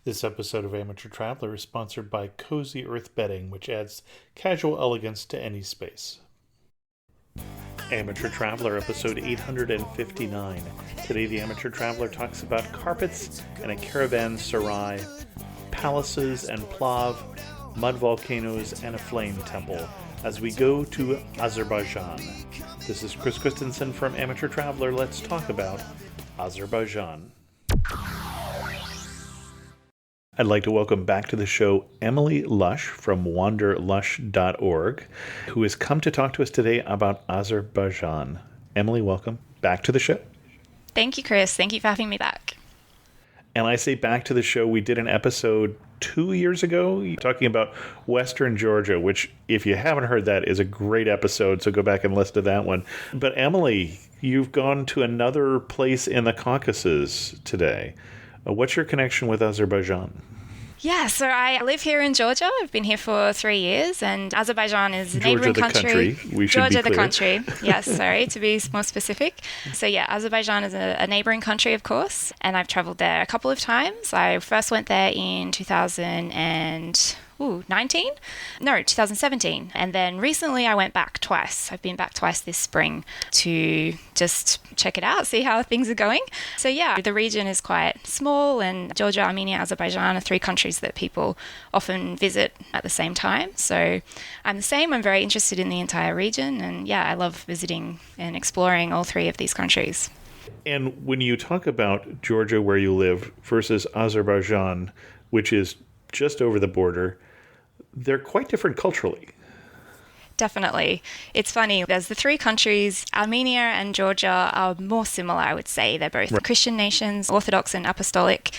This episode of Amateur Traveler is sponsored by Cozy Earth Bedding, which adds casual elegance to any space. Amateur Traveler, episode 859. Today, the Amateur Traveler talks about carpets and a caravanserai, palaces and plav, mud volcanoes, and a flame temple as we go to Azerbaijan. This is Chris Christensen from Amateur Traveler. Let's talk about Azerbaijan. I'd like to welcome back to the show Emily Lush from wanderlush.org, who has come to talk to us today about Azerbaijan. Emily, welcome back to the show. Thank you, Chris. Thank you for having me back. And I say back to the show, we did an episode 2 years ago talking about Western Georgia, which, if you haven't heard that, is a great episode, so go back and listen to that one. But Emily, you've gone to another place in the Caucasus today. What's your connection with Azerbaijan? Yeah, so I live here in Georgia. I've been here for 3 years, and Azerbaijan is a neighboring country. Georgia the country. Yes, sorry, to be more specific. So yeah, Azerbaijan is a neighboring country, of course, and I've traveled there a couple of times. I first went there in 2017. And then recently I went back twice. I've been back twice this spring to just check it out, see how things are going. So yeah, the region is quite small, and Georgia, Armenia, Azerbaijan are three countries that people often visit at the same time. So I'm the same. I'm very interested in the entire region, and yeah, I love visiting and exploring all three of these countries. And when you talk about Georgia, where you live, versus Azerbaijan, which is just over the border, they're quite different culturally. Definitely. It's funny. There's the three countries. Armenia and Georgia are more similar, I would say. They're both Christian nations, Orthodox and Apostolic.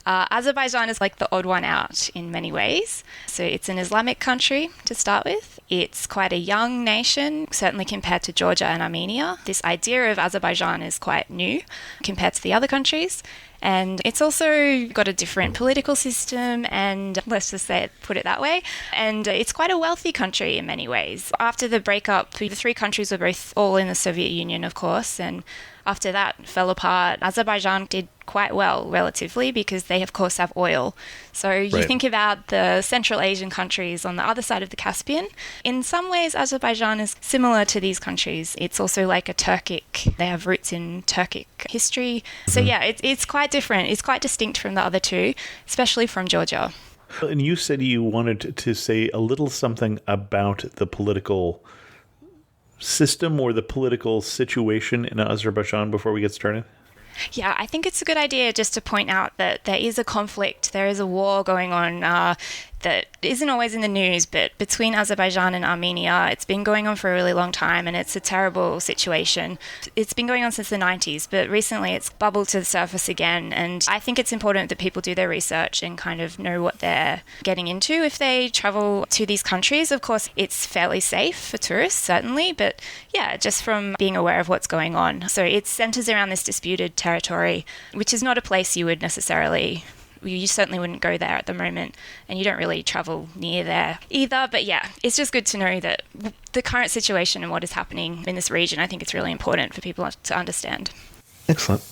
Azerbaijan is like the odd one out in many ways. So it's an Islamic country to start with. It's quite a young nation, certainly compared to Georgia and Armenia. This idea of Azerbaijan is quite new compared to the other countries. And it's also got a different political system, and let's just put it that way. And it's quite a wealthy country in many ways. After the breakup, the three countries were both all in the Soviet Union, of course, and after that fell apart. Azerbaijan did quite well relatively because they, of course, have oil. So you think about the Central Asian countries on the other side of the Caspian. In some ways, Azerbaijan is similar to these countries. It's also like a Turkic. They have roots in Turkic history. So yeah, it's quite different. It's quite distinct from the other two, especially from Georgia. And you said you wanted to say a little something about the political system or the political situation in Azerbaijan before we get started? Yeah, I think it's a good idea just to point out that there is a conflict, there is a war going on that isn't always in the news, but between Azerbaijan and Armenia, it's been going on for a really long time, and it's a terrible situation. It's been going on since the 90s, but recently it's bubbled to the surface again, and I think it's important that people do their research and kind of know what they're getting into if they travel to these countries. Of course, it's fairly safe for tourists, certainly, but yeah, just from being aware of what's going on. So it centers around this disputed territory, which is not a place you certainly wouldn't go there at the moment, and you don't really travel near there either. But yeah, it's just good to know that the current situation and what is happening in this region, I think it's really important for people to understand. Excellent.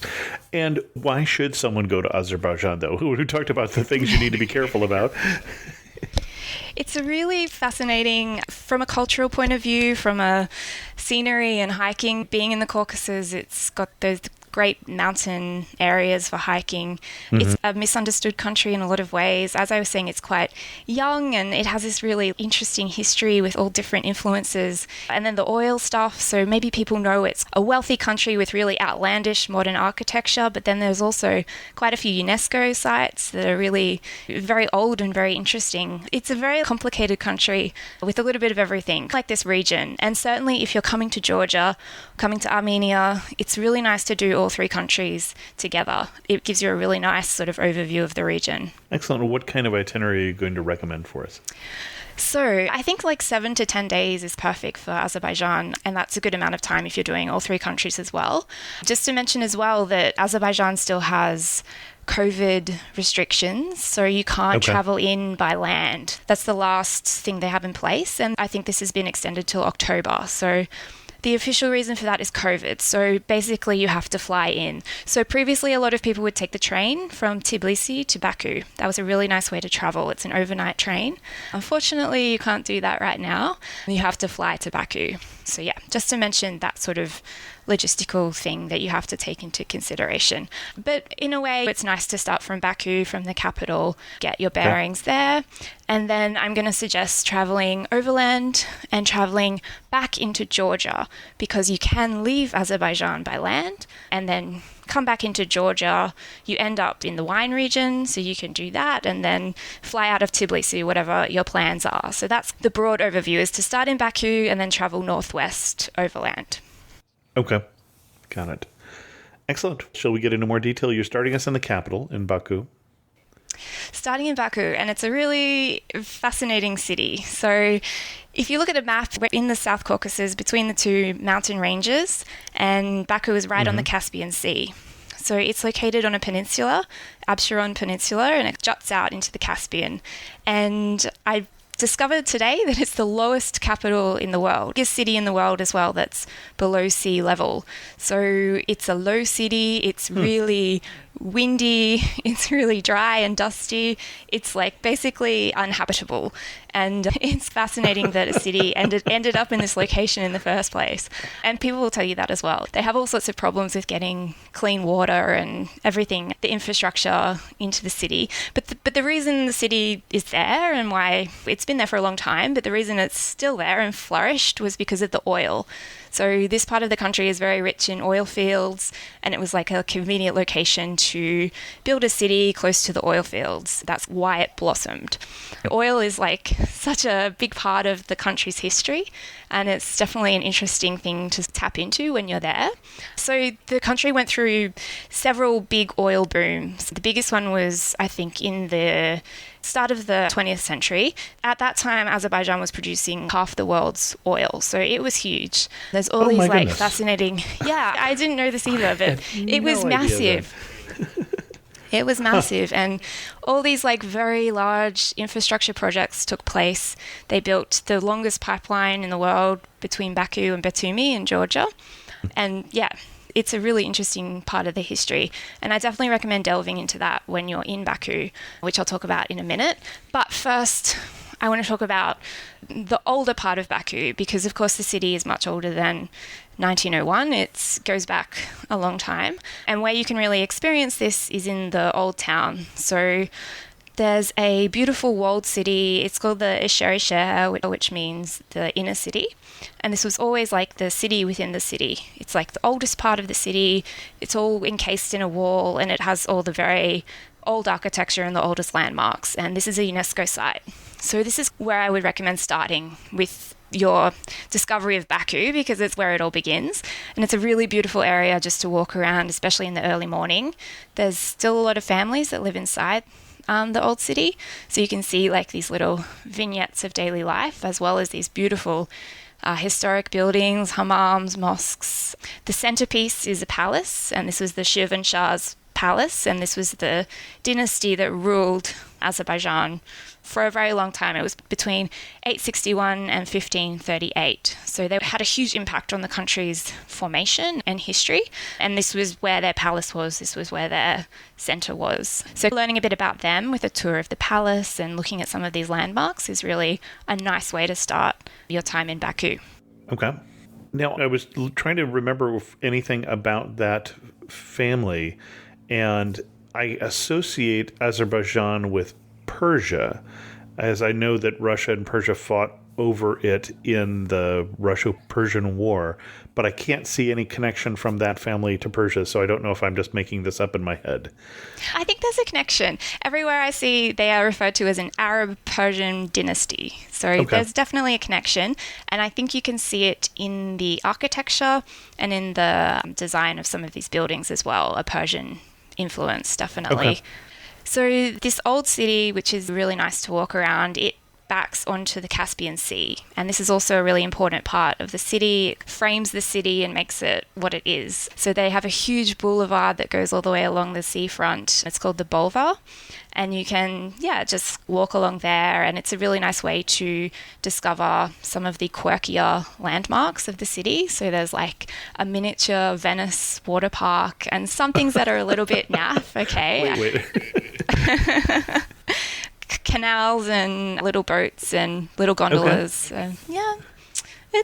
And why should someone go to Azerbaijan, though? Who talked about the things you need to be careful about? It's really fascinating from a cultural point of view, from a scenery and hiking. Being in the Caucasus, it's got those great mountain areas for hiking. It's a misunderstood country in a lot of ways. As I was saying, it's quite young, and it has this really interesting history with all different influences. And then the oil stuff, so maybe people know it's a wealthy country with really outlandish modern architecture, but then there's also quite a few UNESCO sites that are really very old and very interesting. It's a very complicated country with a little bit of everything, like this region. And certainly if you're coming to Georgia, coming to Armenia, it's really nice to do all three countries together. It gives you a really nice sort of overview of the region. Excellent. What kind of itinerary are you going to recommend for us? So I think like 7 to 10 days is perfect for Azerbaijan, and that's a good amount of time if you're doing all three countries as well. Just to mention as well that Azerbaijan still has COVID restrictions, so you can't travel in by land. That's the last thing they have in place, and I think this has been extended till October. So The official reason for that is COVID. So basically you have to fly in. So previously a lot of people would take the train from Tbilisi to Baku. That was a really nice way to travel. It's an overnight train. Unfortunately, you can't do that right now. You have to fly to Baku. So yeah, just to mention that sort of logistical thing that you have to take into consideration. But in a way, it's nice to start from Baku, from the capital, get your bearings there. And then I'm going to suggest traveling overland and traveling back into Georgia, because you can leave Azerbaijan by land and then come back into Georgia. You end up in the wine region, so you can do that and then fly out of Tbilisi, whatever your plans are. So that's the broad overview, is to start in Baku and then travel northwest overland. Okay, got it. Excellent. Shall we get into more detail? You're starting us in the capital, in Baku. Starting in Baku, and it's a really fascinating city. So if you look at a map, we're in the South Caucasus between the two mountain ranges, and Baku is right on the Caspian Sea. So it's located on a peninsula, Absheron Peninsula, and it juts out into the Caspian. And I discovered today that it's the lowest capital in the world, biggest city in the world as well that's below sea level. So it's a low city, it's really windy, it's really dry and dusty. It's like basically uninhabitable. And it's fascinating that a city ended up in this location in the first place. And people will tell you that as well. They have all sorts of problems with getting clean water and everything, the infrastructure into the city. But the reason the city is there and why it's been there for a long time, but the reason it's still there and flourished was because of the oil. So this part of the country is very rich in oil fields, and it was like a convenient location to build a city close to the oil fields. That's why it blossomed. Oil is like such a big part of the country's history, and it's definitely an interesting thing to tap into when you're there. So the country went through several big oil booms. The biggest one was, I think, in the start of the 20th century. At that time, Azerbaijan was producing half the world's oil, so it was huge. There's all these like fascinating... Yeah, I didn't know this either, but it was massive. It was massive, and all these like very large infrastructure projects took place. They built the longest pipeline in the world between Baku and Batumi in Georgia, and yeah, it's a really interesting part of the history, and I definitely recommend delving into that when you're in Baku, which I'll talk about in a minute. But first, I want to talk about the older part of Baku, because of course the city is much older than 1901. It goes back a long time, and where you can really experience this is in the old town. So there's a beautiful walled city. It's called the Esher Esher, which means the inner city. And this was always like the city within the city. It's like the oldest part of the city. It's all encased in a wall, and it has all the very old architecture and the oldest landmarks. And this is a UNESCO site. So this is where I would recommend starting with your discovery of Baku, because it's where it all begins. And it's a really beautiful area just to walk around, especially in the early morning. There's still a lot of families that live inside the old city. So you can see like these little vignettes of daily life, as well as these beautiful historic buildings, hammams, mosques. The centerpiece is a palace, and this was the Shivan Shah's Palace, and this was the dynasty that ruled Azerbaijan for a very long time. It was between 861 and 1538. So they had a huge impact on the country's formation and history. And this was where their palace was. This was where their center was. So learning a bit about them with a tour of the palace and looking at some of these landmarks is really a nice way to start your time in Baku. Okay. Now, I was trying to remember anything about that family, and I associate Azerbaijan with Persia, as I know that Russia and Persia fought over it in the Russo-Persian War, but I can't see any connection from that family to Persia, so I don't know if I'm just making this up in my head. I think there's a connection. Everywhere I see, they are referred to as an Arab-Persian dynasty. So There's definitely a connection, and I think you can see it in the architecture and in the design of some of these buildings as well, a Persian influence, definitely. Okay. So this old city, which is really nice to walk around, it backs onto the Caspian Sea. And this is also a really important part of the city. It frames the city and makes it what it is. So they have a huge boulevard that goes all the way along the seafront. It's called the Boulevard. And you can, just walk along there. And it's a really nice way to discover some of the quirkier landmarks of the city. So there's like a miniature Venice water park and some things that are a little bit naff, okay? Wait. Canals and little boats and little gondolas. Okay.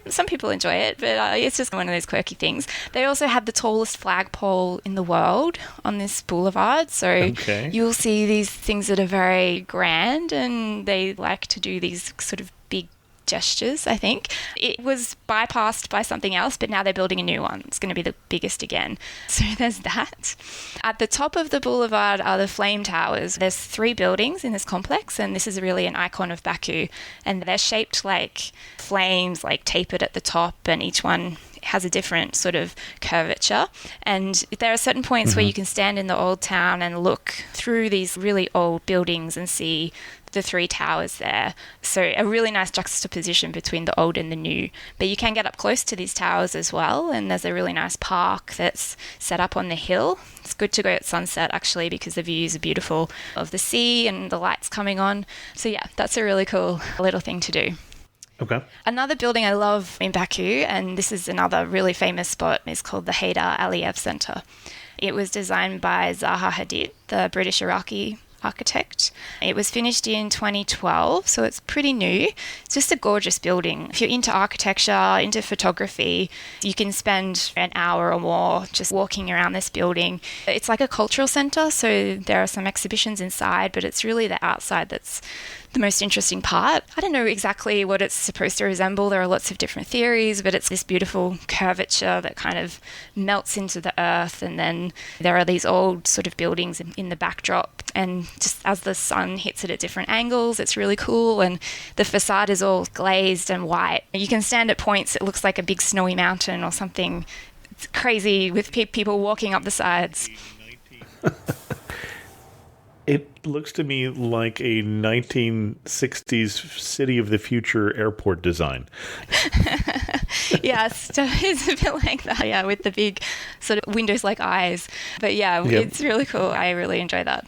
Some people enjoy it, but it's just one of those quirky things. They also have the tallest flagpole in the world on this boulevard. So you'll see these things that are very grand, and they like to do these sort of big gestures, I think. It was bypassed by something else, but now they're building a new one. It's going to be the biggest again. So there's that. At the top of the boulevard are the flame towers. There's 3 buildings in this complex, and this is really an icon of Baku. And they're shaped like flames, like tapered at the top, and each one has a different sort of curvature. And there are certain points where you can stand in the old town and look through these really old buildings and see the 3 towers there. So a really nice juxtaposition between the old and the new. But you can get up close to these towers as well, and there's a really nice park that's set up on the hill. It's good to go at sunset, actually, because the views are beautiful of the sea and the lights coming on. So that's a really cool little thing to do. Okay. Another building I love in Baku, and this is another really famous spot, is called the Heydar Aliyev Center. It was designed by Zaha Hadid, the British-Iraqi architect. It was finished in 2012, so it's pretty new. It's just a gorgeous building. If you're into architecture, into photography, you can spend an hour or more just walking around this building. It's like a cultural center, so there are some exhibitions inside, but it's really the outside that's the most interesting part. I don't know exactly what it's supposed to resemble. There are lots of different theories, but it's this beautiful curvature that kind of melts into the earth, and then there are these old sort of buildings in the backdrop, and just as the sun hits it at different angles, it's really cool, and the facade is all glazed and white. You can stand at points, it looks like a big snowy mountain or something. It's crazy with people walking up the sides. It looks to me like a 1960s City of the Future airport design. Yes, it's a bit like that, with the big sort of windows like eyes. But It's really cool. I really enjoy that.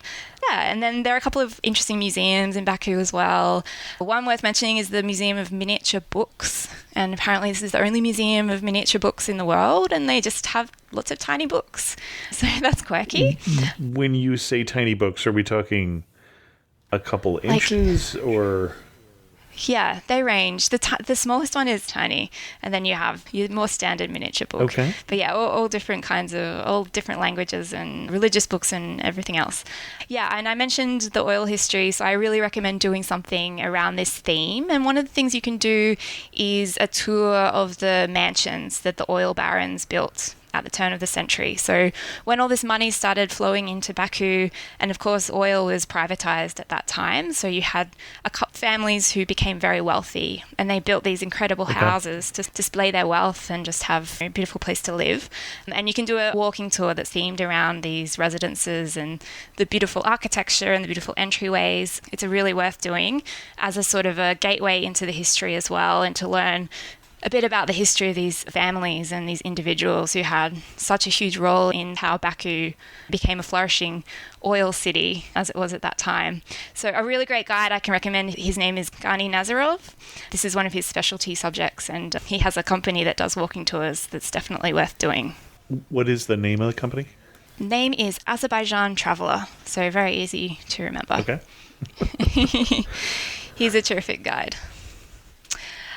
Yeah, and then there are a couple of interesting museums in Baku as well. One worth mentioning is the Museum of Miniature Books. And apparently this is the only museum of miniature books in the world, and they just have lots of tiny books. So that's quirky. When you say tiny books, are we talking a couple inches or... Yeah, they range. The smallest one is tiny, and then you have your more standard miniature book. Okay. But all different kinds of, all different languages and religious books and everything else. Yeah, and I mentioned the oil history, so I really recommend doing something around this theme. And one of the things you can do is a tour of the mansions that the oil barons built at the turn of the century. So when all this money started flowing into Baku, and of course oil was privatized at that time, so you had families who became very wealthy, and they built these incredible houses to display their wealth and just have a beautiful place to live. And you can do a walking tour that's themed around these residences and the beautiful architecture and the beautiful entryways. It's really worth doing as a sort of a gateway into the history as well, and to learn a bit about the history of these families and these individuals who had such a huge role in how Baku became a flourishing oil city as it was at that time. So a really great guide I can recommend, his name is Gani Nazarov. This is one of his specialty subjects, and he has a company that does walking tours that's definitely worth doing. What is the name of the company? Name is Azerbaijan Traveller, so very easy to remember. Okay. He's a terrific guide.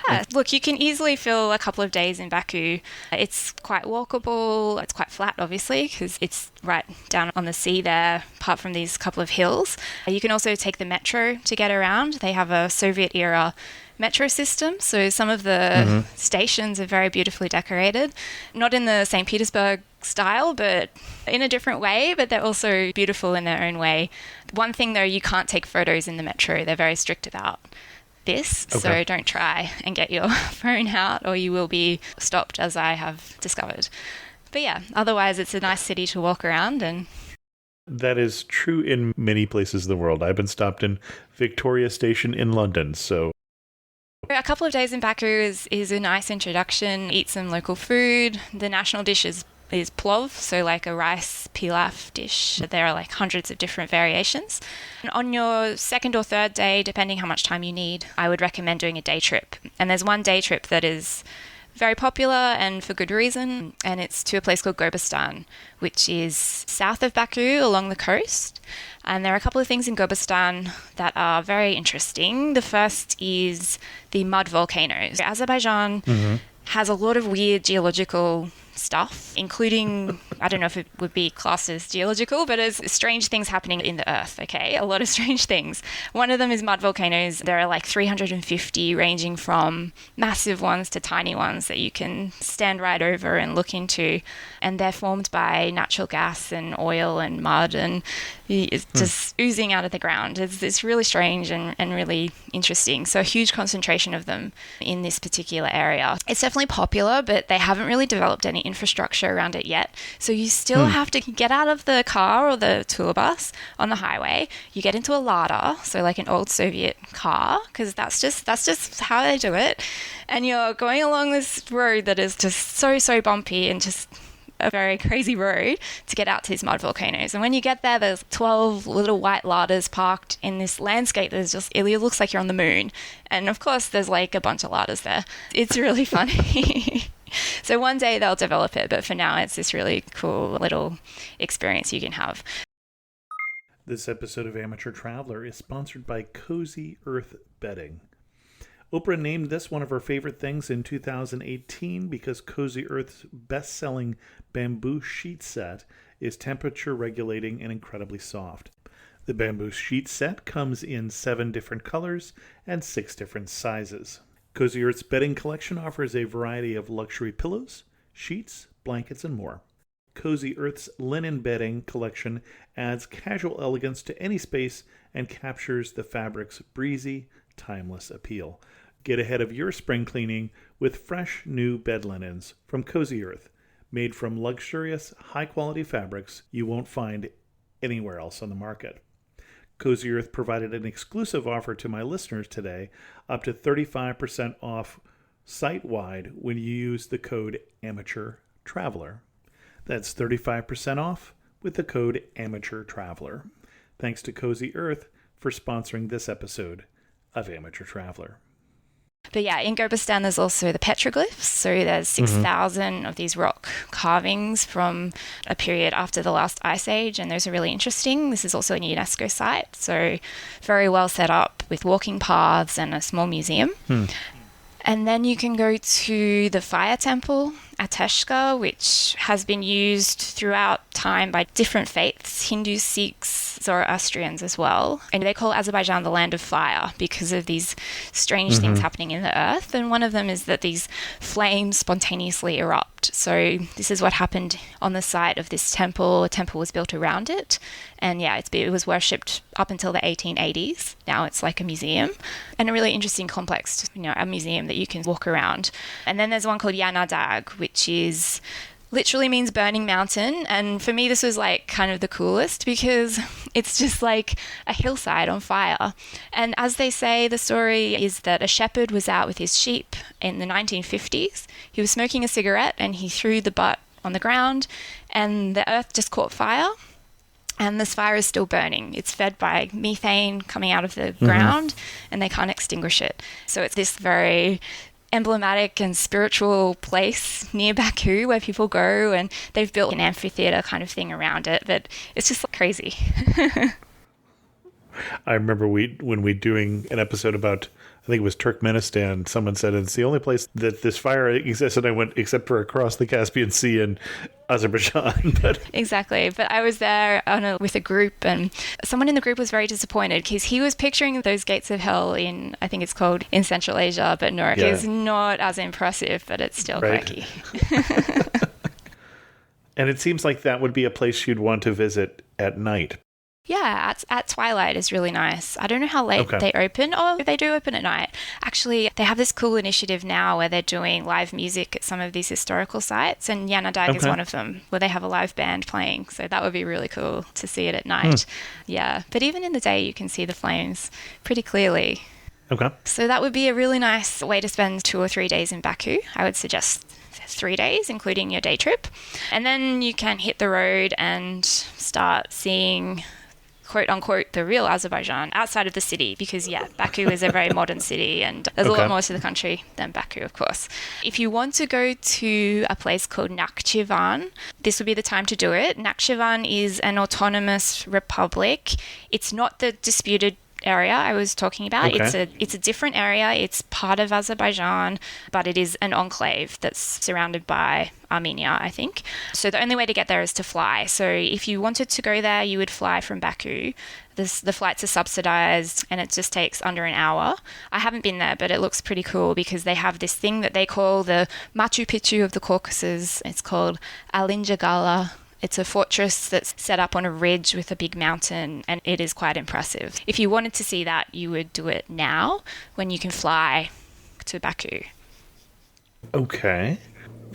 Yeah, look, you can easily fill a couple of days in Baku. It's quite walkable. It's quite flat, obviously, because it's right down on the sea there, apart from these couple of hills. You can also take the metro to get around. They have a Soviet-era metro system, so some of the stations are very beautifully decorated. Not in the St. Petersburg style, but in a different way, but they're also beautiful in their own way. One thing, though, you can't take photos in the metro. They're very strict about this, so don't try and get your phone out, or you will be stopped, as I have discovered. But yeah, otherwise it's a nice city to walk around, and That is true in many places in the world. I've been stopped in Victoria Station in London, so... A couple of days in Baku is a nice introduction. Eat some local food. The national dish is plov, so like a rice pilaf dish. There are like hundreds of different variations. And on your second or third day, depending how much time you need, I would recommend doing a day trip. And there's one day trip that is very popular and for good reason, and it's to a place called Gobustan, which is south of Baku along the coast. And there are a couple of things in Gobustan that are very interesting. The first is the mud volcanoes. Azerbaijan has a lot of weird geological stuff, including, I don't know if it would be classed as geological, but as strange things happening in the earth, okay? A lot of strange things. One of them is mud volcanoes. There are like 350, ranging from massive ones to tiny ones that you can stand right over and look into. And they're formed by natural gas and oil and mud, and it's just oozing out of the ground. It's really strange and really interesting. So a huge concentration of them in this particular area. It's definitely popular, but they haven't really developed any infrastructure around it yet. So you still have to get out of the car or the tour bus on the highway. You get into a Lada, so like an old Soviet car, because that's just how they do it. And you're going along this road that is just so bumpy and just a very crazy road to get out to these mud volcanoes. And when you get there, there's 12 little white Ladas parked in this landscape that's just, it looks like you're on the moon. And of course, there's like a bunch of Ladas there. It's really funny. So one day they'll develop it, but for now it's this really cool little experience you can have. This episode of Amateur Traveler is sponsored by Cozy Earth Bedding. Oprah named this one of her favorite things in 2018 because Cozy Earth's best-selling bamboo sheet set is temperature regulating and incredibly soft. The bamboo sheet set comes in 7 different colors and 6 different sizes. Cozy Earth's bedding collection offers a variety of luxury pillows, sheets, blankets, and more. Cozy Earth's linen bedding collection adds casual elegance to any space and captures the fabric's breezy, timeless appeal. Get ahead of your spring cleaning with fresh new bed linens from Cozy Earth, made from luxurious, high-quality fabrics you won't find anywhere else on the market. Cozy Earth provided an exclusive offer to my listeners today, up to 35% off site-wide when you use the code Amateur Traveler. That's 35% off with the code Amateur Traveler. Thanks to Cozy Earth for sponsoring this episode of Amateur Traveler. But yeah, in Gobustan there's also the petroglyphs. So there's 6,000 of these rock carvings from a period after the last ice age, and those are really interesting. This is also a UNESCO site, so very well set up with walking paths and a small museum. And then you can go to the fire temple, Ateshka, which has been used throughout time by different faiths, Hindus, Sikhs, Zoroastrians as well. And they call Azerbaijan the land of fire because of these strange things happening in the earth. And one of them is that these flames spontaneously erupt. So this is what happened on the site of this temple. A temple was built around it. And yeah, it was worshipped up until the 1880s. Now it's like a museum and a really interesting complex, a museum that you can walk around. And then there's one called Yanadag, which is literally means burning mountain. And for me, this was like kind of the coolest because it's just like a hillside on fire. And as they say, the story is that a shepherd was out with his sheep in the 1950s. He was smoking a cigarette and he threw the butt on the ground and the earth just caught fire. And this fire is still burning. It's fed by methane coming out of the ground and they can't extinguish it. So it's this very emblematic and spiritual place near Baku where people go, and they've built an amphitheater kind of thing around it, but it's just crazy. I remember when we doing an episode about, I think it was Turkmenistan, someone said it's the only place that this fire exists, and I went, except for across the Caspian Sea in Azerbaijan. But exactly. But I was there with a group, and someone in the group was very disappointed because he was picturing those gates of hell in, I think it's called, in Central Asia, but no, it's not as impressive, but it's still quirky. And it seems like that would be a place you'd want to visit at night. Yeah, at twilight is really nice. I don't know how late they open. Oh, they do open at night. Actually, they have this cool initiative now where they're doing live music at some of these historical sites, and Yanadag is one of them, where they have a live band playing. So that would be really cool to see it at night. Yeah, but even in the day, you can see the flames pretty clearly. Okay. So that would be a really nice way to spend 2 or 3 days in Baku. I would suggest 3 days, including your day trip. And then you can hit the road and start seeing, quote unquote, the real Azerbaijan outside of the city, because Baku is a very modern city and there's a lot more to the country than Baku, of course. If you want to go to a place called Nakhchivan, this would be the time to do it. Nakhchivan is an autonomous republic. It's not the disputed area I was talking about. It's a different area. It's part of Azerbaijan, but it is an enclave that's surrounded by Armenia, I think. So the only way to get there is to fly. So if you wanted to go there, you would fly from Baku. The flights are subsidized and it just takes under an hour. I haven't been there, but it looks pretty cool because they have this thing that they call the Machu Picchu of the Caucasus. It's called Alinjagala. It's a fortress that's set up on a ridge with a big mountain, and it is quite impressive. If you wanted to see that, you would do it now when you can fly to Baku. Okay.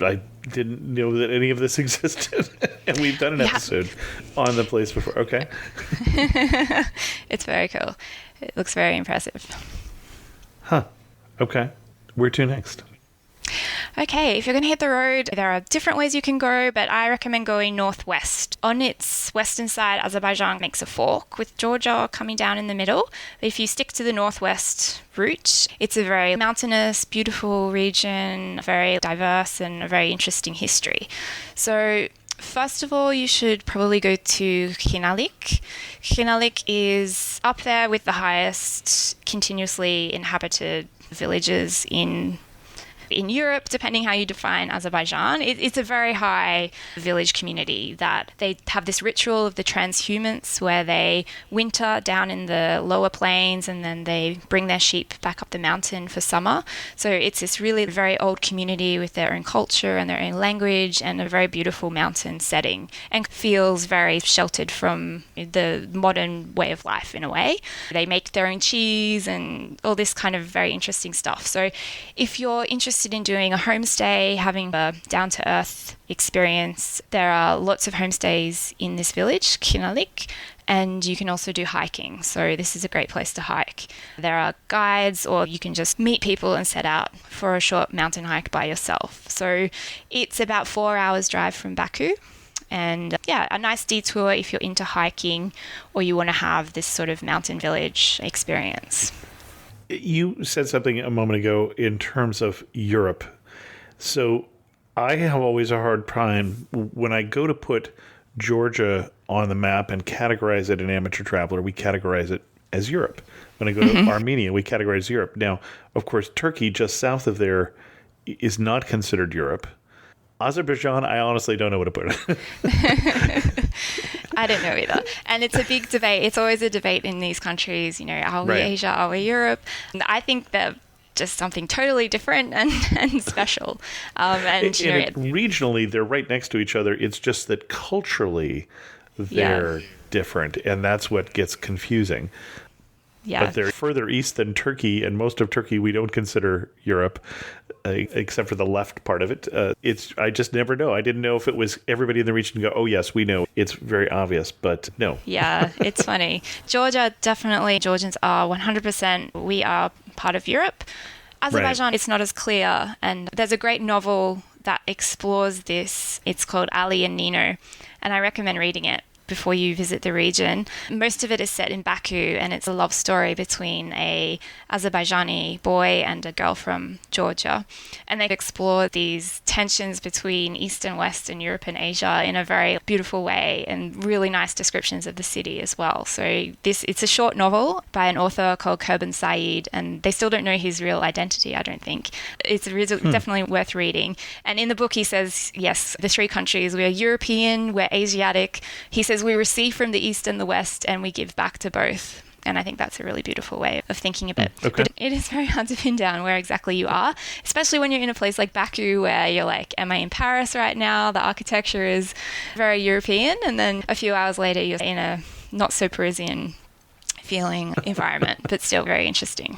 I didn't know that any of this existed, and we've done an episode on the place before. Okay. It's very cool. It looks very impressive. Huh. Okay. Where to next? Okay, if you're going to hit the road, there are different ways you can go, but I recommend going northwest. On its western side, Azerbaijan makes a fork with Georgia coming down in the middle. But if you stick to the northwest route, it's a very mountainous, beautiful region, very diverse and a very interesting history. So first of all, you should probably go to Kinalik. Kinalik is up there with the highest continuously inhabited villages in Europe, depending how you define Azerbaijan. It's a very high village community that they have this ritual of the transhumance where they winter down in the lower plains and then they bring their sheep back up the mountain for summer. So it's this really very old community with their own culture and their own language and a very beautiful mountain setting, and feels very sheltered from the modern way of life in a way. They make their own cheese and all this kind of very interesting stuff. So if you're interested in doing a homestay, having a down-to-earth experience, there are lots of homestays in this village, Kinalik, and you can also do hiking. So this is a great place to hike. There are guides, or you can just meet people and set out for a short mountain hike by yourself. So it's about 4 hours drive from Baku. And a nice detour if you're into hiking or you want to have this sort of mountain village experience. You said something a moment ago in terms of Europe. So I have always a hard time when I go to put Georgia on the map and categorize it in Amateur Traveler, we categorize it as Europe. When I go to Armenia, we categorize Europe. Now, of course, Turkey just south of there is not considered Europe. Azerbaijan, I honestly don't know where to put it. I don't know either. And it's a big debate. It's always a debate in these countries, are we Asia, are we Europe? And I think they're just something totally different and special. Regionally, they're right next to each other. It's just that culturally, they're different. And that's what gets confusing. Yeah. But they're further east than Turkey, and most of Turkey we don't consider Europe, except for the left part of it. I just never know. I didn't know if it was everybody in the region go, oh yes, we know. It's very obvious, but no. Yeah, it's funny. Georgia, definitely, Georgians are 100%, we are part of Europe. Azerbaijan, It's not as clear, and there's a great novel that explores this. It's called Ali and Nino, and I recommend reading it before you visit the region. Most of it is set in Baku, and it's a love story between a Azerbaijani boy and a girl from Georgia. And they explore these tensions between East and West and Europe and Asia in a very beautiful way, and really nice descriptions of the city as well. So it's a short novel by an author called Kurban Saeed, and they still don't know his real identity, I don't think. It's definitely worth reading. And in the book he says, yes, the three countries, we're European, we're Asiatic. He says we receive from the East and the West and we give back to both. And I think that's a really beautiful way of thinking of it. Okay. But it is very hard to pin down where exactly you are, especially when you're in a place like Baku where you're like, am I in Paris right now? The architecture is very European. And then a few hours later, you're in a not so Parisian feeling environment, but still very interesting.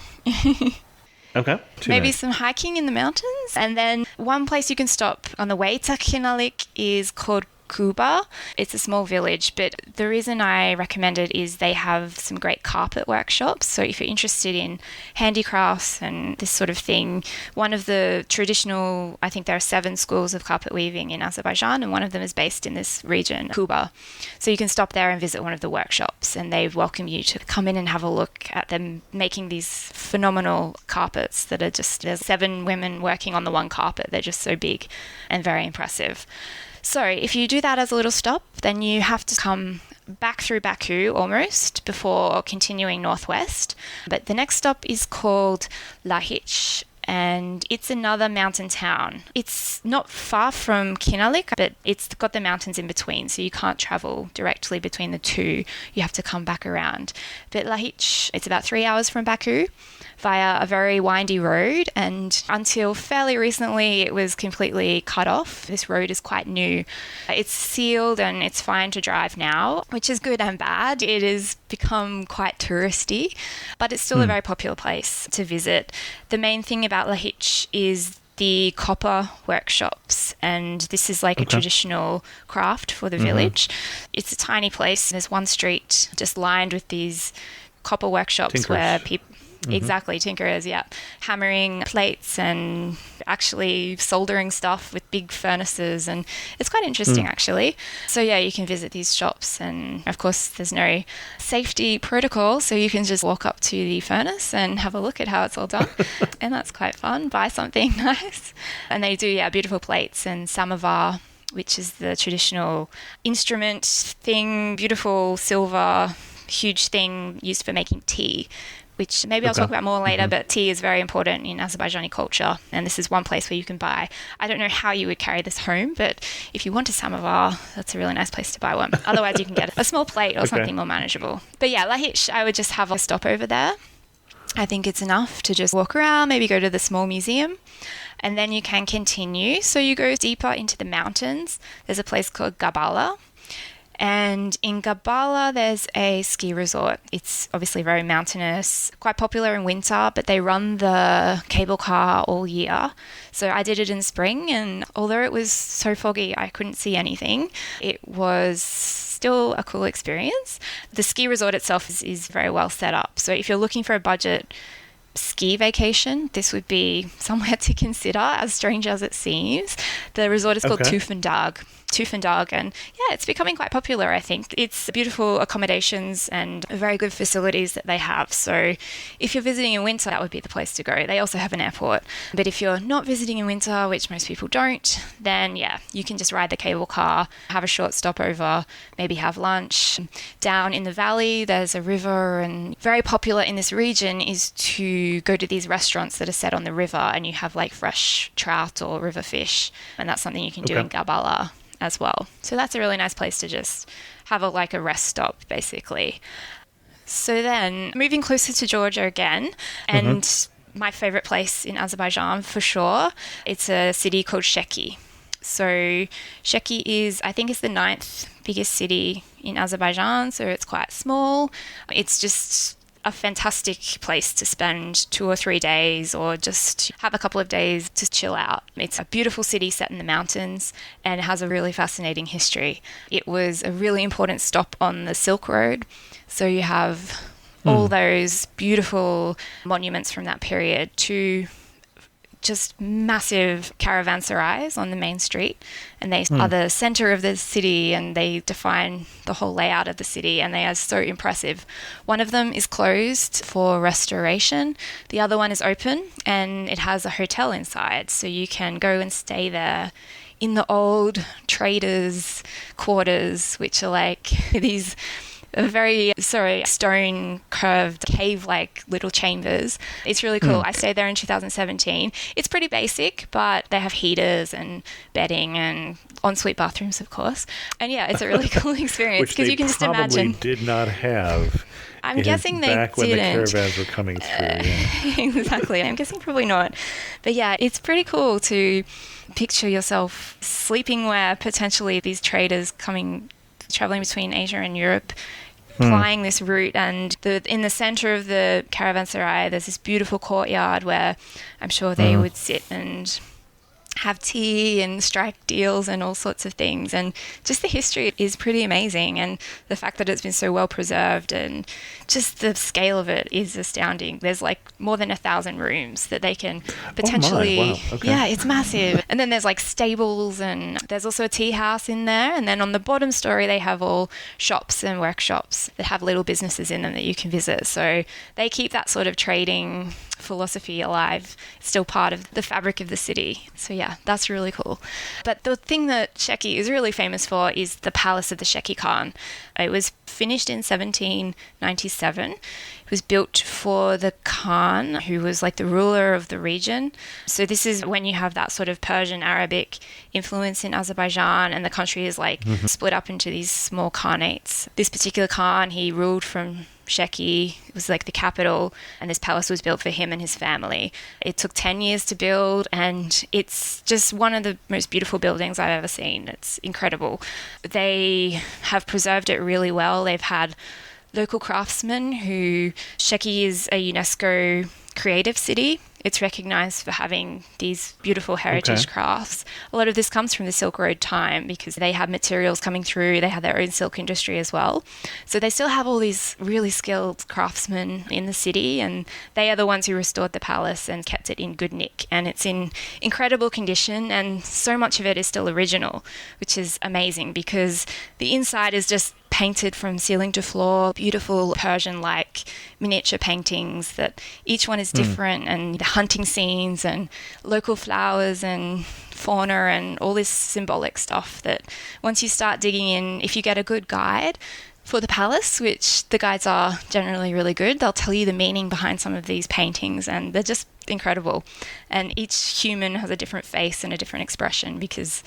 Okay. Maybe some hiking in the mountains. And then one place you can stop on the way to Kinalik is called Kuba. It's a small village, but the reason I recommend it is they have some great carpet workshops. So if you're interested in handicrafts and this sort of thing, one of the traditional, I think there are 7 schools of carpet weaving in Azerbaijan, and one of them is based in this region, Kuba. So you can stop there and visit one of the workshops, and they welcome you to come in and have a look at them making these phenomenal carpets that are just, there's 7 women working on the one carpet. They're just so big and very impressive. So if you do that as a little stop, then you have to come back through Baku almost before continuing northwest. But the next stop is called Lahich, and it's another mountain town. It's not far from Kinalik, but it's got the mountains in between, so you can't travel directly between the two. You have to come back around. But Lahich, it's about 3 hours from Baku via a very windy road, and until fairly recently it was completely cut off. This road is quite new. It's sealed and it's fine to drive now, which is good and bad. It has become quite touristy, but it's still a very popular place to visit. The main thing about Lahich is the copper workshops, and this is like a traditional craft for the village. It's a tiny place. There's one street just lined with these copper workshops where people exactly, tinkerers, hammering plates and actually soldering stuff with big furnaces, and it's quite interesting actually. So you can visit these shops, and of course there's no safety protocol, so you can just walk up to the furnace and have a look at how it's all done. And that's quite fun. Buy something nice. And they do beautiful plates and samovar, which is the traditional instrument thing, beautiful silver, huge thing used for making tea, which maybe I'll talk about more later, but tea is very important in Azerbaijani culture, and this is one place where you can buy. I don't know how you would carry this home, but if you want a samovar, that's a really nice place to buy one. Otherwise, you can get a small plate or something more manageable. But Lahich, I would just have a stop over there. I think it's enough to just walk around, maybe go to the small museum, and then you can continue. So you go deeper into the mountains. There's a place called Gabala. And in Gabala, there's a ski resort. It's obviously very mountainous, quite popular in winter, but they run the cable car all year. So I did it in spring, and although it was so foggy, I couldn't see anything. It was still a cool experience. The ski resort itself is very well set up. So if you're looking for a budget ski vacation, this would be somewhere to consider, as strange as it seems. The resort is called Tufandag, and it's becoming quite popular, I think. It's beautiful accommodations and very good facilities that they have. So if you're visiting in winter, that would be the place to go. They also have an airport. But if you're not visiting in winter, which most people don't, then you can just ride the cable car, have a short stopover, maybe have lunch. Down in the valley, there's a river, and very popular in this region is to go to these restaurants that are set on the river, and you have like fresh trout or river fish, and that's something you can do in Gabala as well. So that's a really nice place to just have a rest stop, basically. So then moving closer to Georgia again, and my favorite place in Azerbaijan for sure, it's a city called Sheki. So Sheki is, I think it's the 9th biggest city in Azerbaijan, so it's quite small. It's just a fantastic place to spend 2 or 3 days, or just have a couple of days to chill out. It's a beautiful city set in the mountains, and it has a really fascinating history. It was a really important stop on the Silk Road, so you have all those beautiful monuments from that period to just massive caravanserais on the main street, and they are the center of the city, and they define the whole layout of the city, and they are so impressive. One of them is closed for restoration. The other one is open, and it has a hotel inside, so you can go and stay there in the old traders' quarters, which are like these stone curved cave-like little chambers. It's really cool. I stayed there in 2017. It's pretty basic, but they have heaters and bedding and ensuite bathrooms, of course. And it's a really cool experience, because you can just imagine. Which they probably did not have. I'm guessing they back when didn't. the caravans were coming through. Exactly. I'm guessing probably not. But it's pretty cool to picture yourself sleeping where potentially these traders traveling between Asia and Europe plying this route. And in the center of the caravanserai, there's this beautiful courtyard where I'm sure they would sit and have tea and strike deals and all sorts of things. And just the history is pretty amazing. And the fact that it's been so well preserved and just the scale of it is astounding. There's like more than 1,000 rooms that they can potentially... Oh my, wow. Okay. Yeah, it's massive. And then there's like stables, and there's also a tea house in there. And then on the bottom story, they have all shops and workshops that have little businesses in them that you can visit. So they keep that sort of trading philosophy alive. It's still part of the fabric of the city. So yeah, that's really cool. But the thing that Sheki is really famous for is the Palace of the Sheki Khan. It was finished in 1797. It was built for the Khan, who was like the ruler of the region. So this is when you have that sort of Persian Arabic influence in Azerbaijan, and the country is like split up into these small khanates. This particular Khan, he ruled from Sheki. It was like the capital, and this palace was built for him and his family. It took 10 years to build, and it's just one of the most beautiful buildings I've ever seen. It's incredible. They have preserved it really well. They've had local craftsmen who... Sheki is a UNESCO creative city. It's recognized for having these beautiful heritage crafts. A lot of this comes from the Silk Road time because they have materials coming through. They have their own silk industry as well. So they still have all these really skilled craftsmen in the city, and they are the ones who restored the palace and kept it in good nick. And it's in incredible condition, and so much of it is still original, which is amazing because the inside is just painted from ceiling to floor, beautiful Persian-like miniature paintings that each one is different, and the hunting scenes and local flowers and fauna and all this symbolic stuff that once you start digging in, if you get a good guide for the palace, which the guides are generally really good, they'll tell you the meaning behind some of these paintings, and they're just incredible. And each human has a different face and a different expression because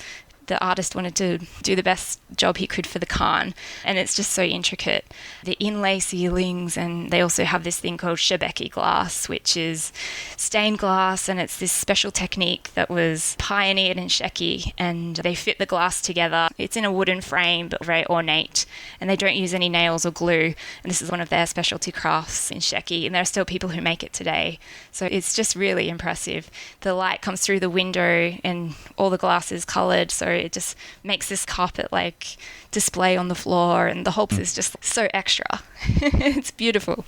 the artist wanted to do the best job he could for the Khan, and it's just so intricate. The inlay ceilings, and they also have this thing called shebeki glass, which is stained glass, and it's this special technique that was pioneered in Sheki, and they fit the glass together. It's in a wooden frame, but very ornate, and they don't use any nails or glue, and this is one of their specialty crafts in Sheki, and there are still people who make it today. So it's just really impressive. The light comes through the window, and all the glass is coloured, so it just makes this carpet-like display on the floor, and the whole place is just so extra. It's beautiful.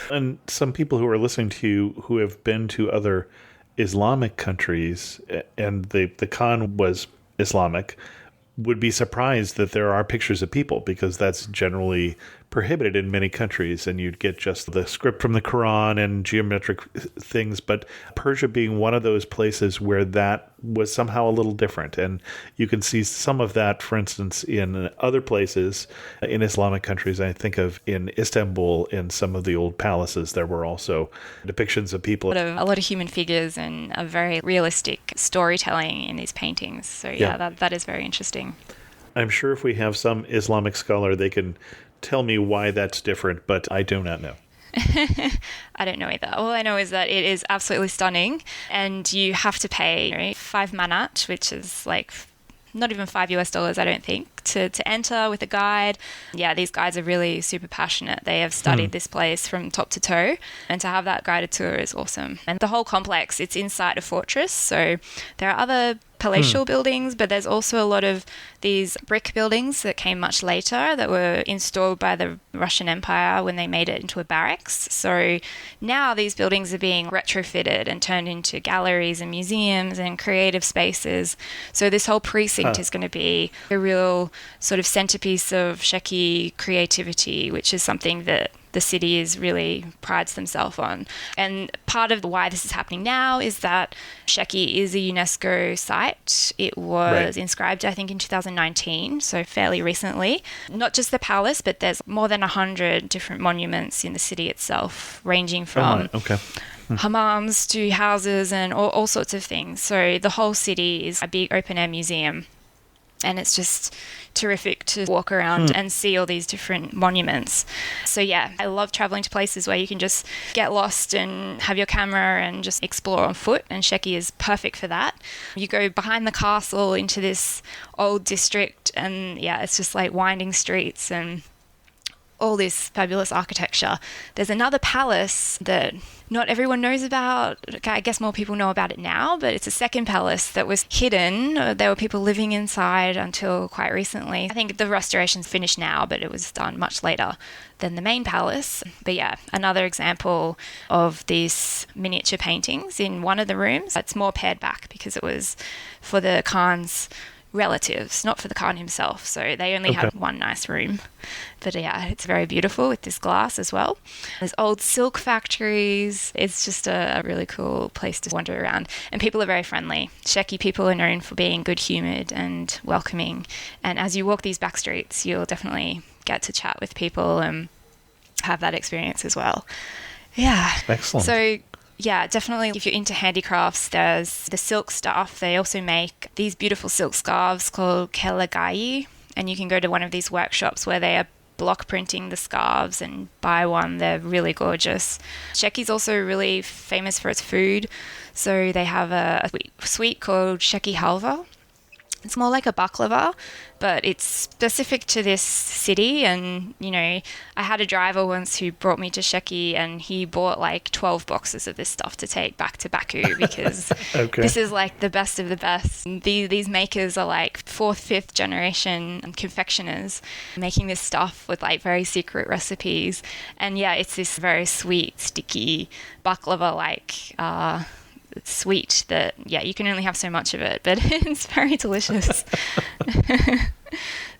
And some people who are listening to you who have been to other Islamic countries, and the Khan was Islamic, would be surprised that there are pictures of people, because that's generally prohibited in many countries, and you'd get just the script from the Quran and geometric things. But Persia being one of those places where that was somehow a little different, and you can see some of that, for instance, in other places in Islamic countries. I think of in Istanbul, in some of the old palaces, there were also depictions of people. A lot of human figures and a very realistic storytelling in these paintings. So yeah. That is very interesting. I'm sure if we have some Islamic scholar, they can tell me why that's different, but I do not know. I don't know either. All I know is that it is absolutely stunning, and you have to pay 5 manat, which is like not even $5 I don't think, to enter with a guide. Yeah, these guides are really super passionate. They have studied this place from top to toe, and to have that guided tour is awesome. And the whole complex, it's inside a fortress, so there are other palatial buildings, but there's also a lot of these brick buildings that came much later that were installed by the Russian Empire when they made it into a barracks. So now these buildings are being retrofitted and turned into galleries and museums and creative spaces. So this whole precinct is going to be a real sort of centerpiece of Sheki creativity, which is something that the city is really prides themselves on. And part of why this is happening now is that Sheki is a UNESCO site. It was inscribed, I think, in 2019, so fairly recently. Not just the palace, but there's more than 100 different monuments in the city itself, ranging from hammams to houses and all sorts of things. So the whole city is a big open-air museum. And it's just terrific to walk around and see all these different monuments. So yeah, I love traveling to places where you can just get lost and have your camera and just explore on foot, and Sheki is perfect for that. You go behind the castle into this old district, and yeah, it's just like winding streets and all this fabulous architecture. There's another palace that not everyone knows about. Okay, I guess more people know about it now, but it's a second palace that was hidden. There were people living inside until quite recently. I think the restoration's finished now, but it was done much later than the main palace. But yeah, another example of these miniature paintings in one of the rooms. It's more pared back because it was for the Khan's relatives, not for the Khan himself. So they only had one nice room. But yeah, it's very beautiful with this glass as well. There's old silk factories. It's just a really cool place to wander around. And people are very friendly. Sheki people are known for being good-humoured and welcoming. And as you walk these back streets, you'll definitely get to chat with people and have that experience as well. Yeah. Excellent. So yeah, definitely if you're into handicrafts, there's the silk stuff. They also make these beautiful silk scarves called kelagayi, and you can go to one of these workshops where they are block printing the scarves and buy one. They're really gorgeous. Sheki's also really famous for its food. So they have a sweet called Sheki halva. It's more like a baklava, but it's specific to this city. And, you know, I had a driver once who brought me to Sheki, and he bought like 12 boxes of this stuff to take back to Baku because this is like the best of the best. These makers are like 4th, 5th generation confectioners making this stuff with like very secret recipes. And yeah, it's this very sweet, sticky baklava-like sweet that, yeah, you can only have so much of it, but it's very delicious.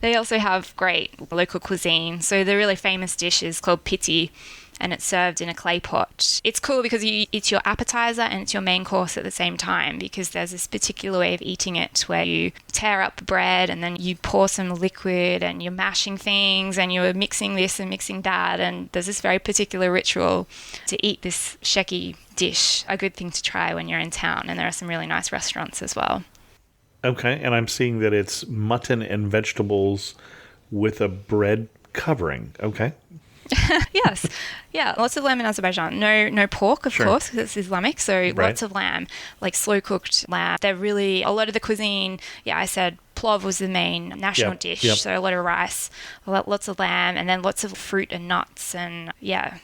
They also have great local cuisine. So the really famous dish is called piti, and it's served in a clay pot. It's cool because it's your appetizer and it's your main course at the same time, because there's this particular way of eating it where you tear up bread and then you pour some liquid and you're mashing things and you're mixing this and mixing that, and there's this very particular ritual to eat this sheki dish. A good thing to try when you're in town, and there are some really nice restaurants as well. Okay, and I'm seeing that it's mutton and vegetables with a bread covering. Okay. Yes. Yeah, lots of lamb in Azerbaijan. No pork, of course, because it's Islamic. So lots of lamb, like slow-cooked lamb. They're really, a lot of the cuisine, yeah, I said plov was the main national dish. Yep. So a lot of rice, lots of lamb, and then lots of fruit and nuts, and yeah,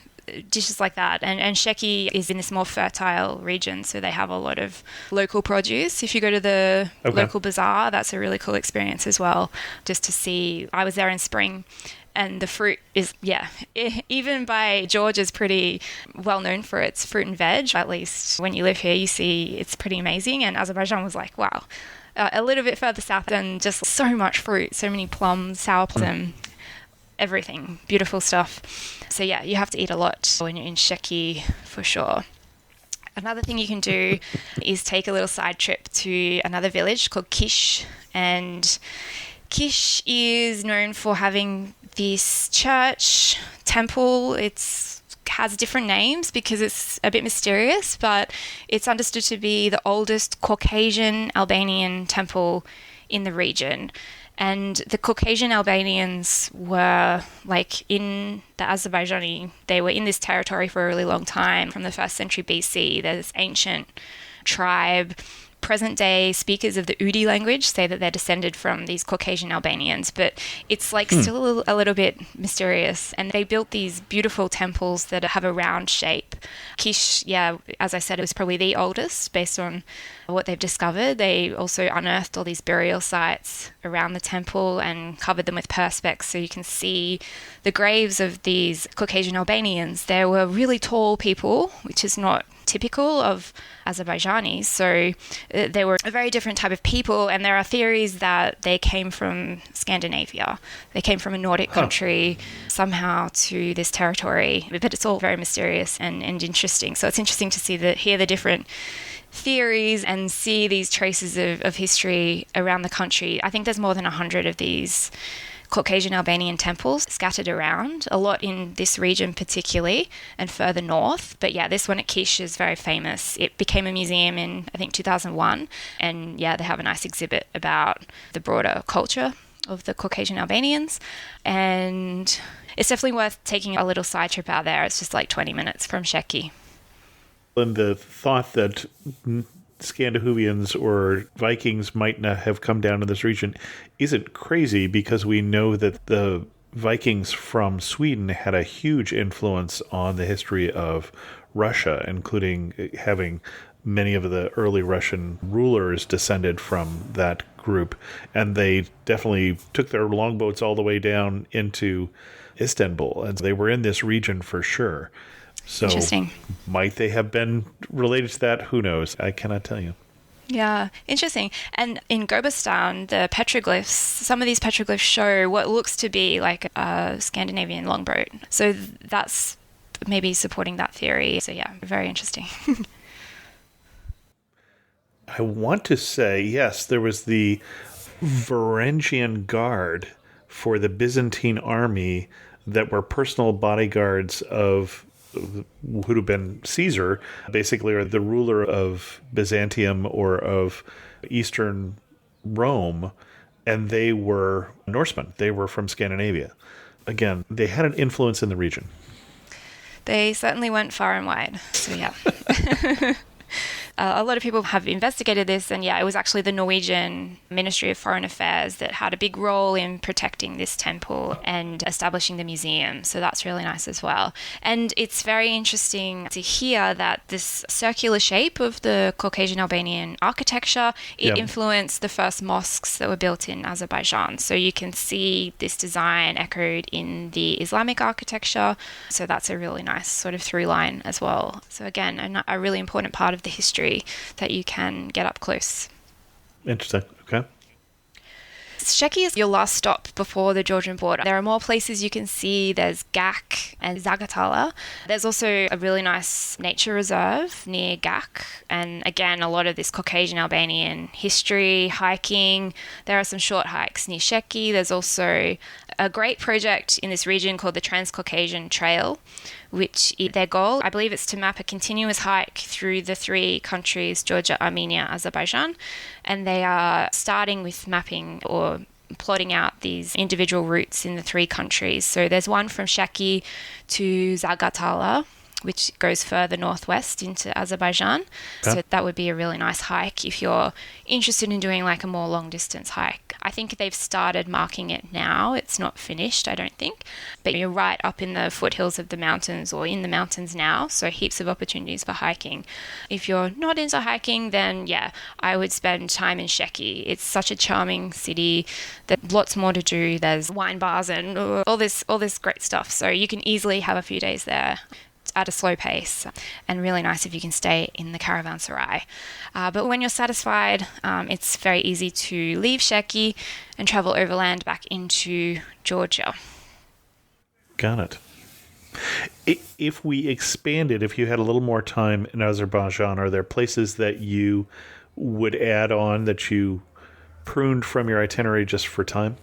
dishes like that. And Sheki is in this more fertile region, so they have a lot of local produce. If you go to the local bazaar, that's a really cool experience as well, just to see. I was there in spring, and the fruit is, even by Georgia's pretty well known for its fruit and veg. At least when you live here, you see it's pretty amazing. And Azerbaijan was like, wow, a little bit further south, and just so much fruit, so many plums, sour plums, everything, beautiful stuff. So yeah, you have to eat a lot when you're in Sheki for sure. Another thing you can do is take a little side trip to another village called Kish, and Kish is known for having this church, temple. It has different names because it's a bit mysterious, but it's understood to be the oldest Caucasian Albanian temple in the region. And the Caucasian Albanians were like in the Azerbaijani, they were in this territory for a really long time, from the 1st century BC. There's this ancient tribe. Present-day speakers of the Udi language say that they're descended from these Caucasian Albanians, but it's like still a little bit mysterious. And they built these beautiful temples that have a round shape. Kish, as I said, it was probably the oldest based on what they've discovered. They also unearthed all these burial sites around the temple and covered them with perspex, so you can see the graves of these Caucasian Albanians. They were really tall people, which is not typical of Azerbaijanis. So they were a very different type of people, and there are theories that they came from Scandinavia. They came from a Nordic country somehow to this territory, but it's all very mysterious and interesting. So it's interesting to hear the different theories and see these traces of history around the country. I think there's more than 100 of these Caucasian Albanian temples scattered around, a lot in this region particularly, and further north. But yeah, this one at Kish is very famous. It became a museum in, I think, 2001. And yeah, they have a nice exhibit about the broader culture of the Caucasian Albanians. And it's definitely worth taking a little side trip out there. It's just like 20 minutes from Sheki. And the thought that Scandinavians or Vikings might not have come down to this region isn't crazy, because we know that the Vikings from Sweden had a huge influence on the history of Russia, including having many of the early Russian rulers descended from that group. And they definitely took their longboats all the way down into Istanbul. And they were in this region for sure. So Interesting. Might they have been related to that? Who knows? I cannot tell you. Yeah, interesting. And in Gobestan, the petroglyphs, some of these petroglyphs show what looks to be like a Scandinavian longboat. So that's maybe supporting that theory. So yeah, very interesting. I want to say, yes, there was the Varangian Guard for the Byzantine army that were personal bodyguards of who'd have been Caesar, basically, or the ruler of Byzantium or of Eastern Rome, and they were Norsemen. They were from Scandinavia. Again, they had an influence in the region. They certainly went far and wide. So yeah. A lot of people have investigated this, and yeah, it was actually the Norwegian Ministry of Foreign Affairs that had a big role in protecting this temple and establishing the museum. So that's really nice as well. And it's very interesting to hear that this circular shape of the Caucasian Albanian architecture, it influenced the first mosques that were built in Azerbaijan. So you can see this design echoed in the Islamic architecture. So that's a really nice sort of through line as well. So again, a really important part of the history that you can get up close. Interesting. Okay. Sheki is your last stop before the Georgian border. There are more places you can see. There's Gak and Zagatala. There's also a really nice nature reserve near Gak. And again, a lot of this Caucasian Albanian history, hiking. There are some short hikes near Sheki. There's also a great project in this region called the Trans-Caucasian Trail, which their goal, I believe, it's to map a continuous hike through the three countries, Georgia, Armenia, Azerbaijan. And they are starting with mapping or plotting out these individual routes in the three countries. So there's one from Sheki to Zagatala, which goes further northwest into Azerbaijan. Okay. So that would be a really nice hike if you're interested in doing like a more long distance hike. I think they've started marking it now. It's not finished, I don't think. But you're right up in the foothills of the mountains or in the mountains now. So heaps of opportunities for hiking. If you're not into hiking, then yeah, I would spend time in Sheki. It's such a charming city. There's lots more to do. There's wine bars and all this great stuff. So you can easily have a few days there at a slow pace, and really nice if you can stay in the caravanserai. But when you're satisfied, it's very easy to leave Sheki and travel overland back into Georgia. Got it. If we expanded, if you had a little more time in Azerbaijan, are there places that you would add on that you pruned from your itinerary just for time?